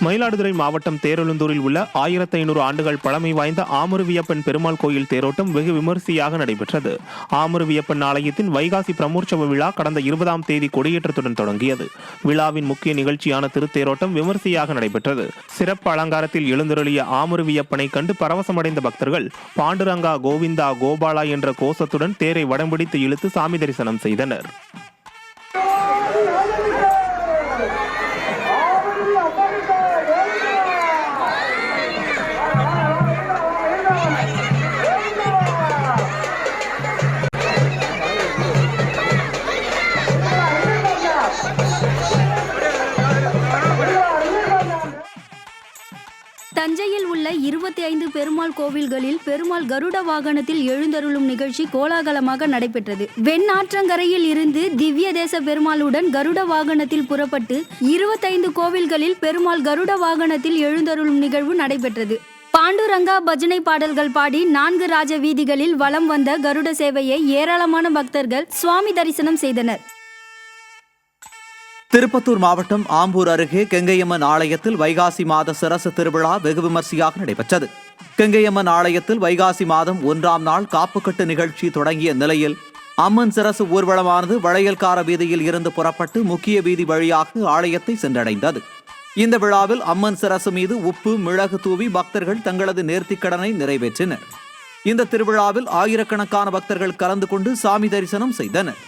மயிலாடுதுறை மாவட்டம் தேரெழுந்தூரில் உள்ள 1500 ஆண்டுகள் பழமை வாய்ந்த ஆமருவியப்பன் பெருமாள் கோயில் தேரோட்டம் வெகு விமரிசையாக நடைபெற்றது. ஆமருவியப்பன் ஆலயத்தின் வைகாசி பிரமோற்சவ விழா கடந்த 20ஆம் தேதி கொடியேற்றத்துடன் தொடங்கியது. விழாவின் முக்கிய நிகழ்ச்சியான திருத்தேரோட்டம் விமரிசையாக நடைபெற்றது. சிறப்பு அலங்காரத்தில் எழுந்தருளிய ஆமருவியப்பனை கண்டு பரவசமடைந்த பக்தர்கள் பாண்டுரங்கா கோவிந்தா கோபாலா என்ற கோஷத்துடன் தேரை வடம்பிடித்து இழுத்து சாமி தரிசனம் செய்தனர். தஞ்சையில் உள்ள 25 பெருமாள் கோவில்களில் பெருமாள் கருட வாகனத்தில் எழுந்தருளும் நிகழ்ச்சி கோலாகலமாக நடைபெற்றது. வெண்ணாற்றங்கரையில் இருந்து திவ்ய தேச பெருமாளுடன் கருட வாகனத்தில் புறப்பட்டு 25 கோவில்களில் பெருமாள் கருட வாகனத்தில் எழுந்தருளும் நிகழ்வு நடைபெற்றது. பாண்டுரங்கா பஜனை பாடல்கள் பாடி 4 ராஜ வீதிகளில் வலம் வந்த கருட சேவையை ஏராளமான பக்தர்கள் சுவாமி தரிசனம் செய்தனர். திருப்பத்தூர் மாவட்டம் ஆம்பூர் அருகே கெங்கையம்மன் ஆலயத்தில் வைகாசி மாத சிரசு திருவிழா வெகு விமர்சையாக நடைபெற்றது. கெங்கையம்மன் ஆலயத்தில் வைகாசி மாதம் 1ஆம் நாள் காப்புக்கட்டு நிகழ்ச்சி தொடங்கிய நிலையில் அம்மன் சிரசு ஊர்வலமானது வளையல்கார வீதியில் இருந்து புறப்பட்டு முக்கிய வீதி வழியாக ஆலயத்தை சென்றடைந்தது. இந்த விழாவில் அம்மன் சிரசு மீது உப்பு மிளகு தூவி பக்தர்கள் தங்களது நேர்த்திக்கடனை நிறைவேற்றினர். இந்த திருவிழாவில் ஆயிரக்கணக்கான பக்தர்கள் கலந்து கொண்டு சாமி தரிசனம் செய்தனர்.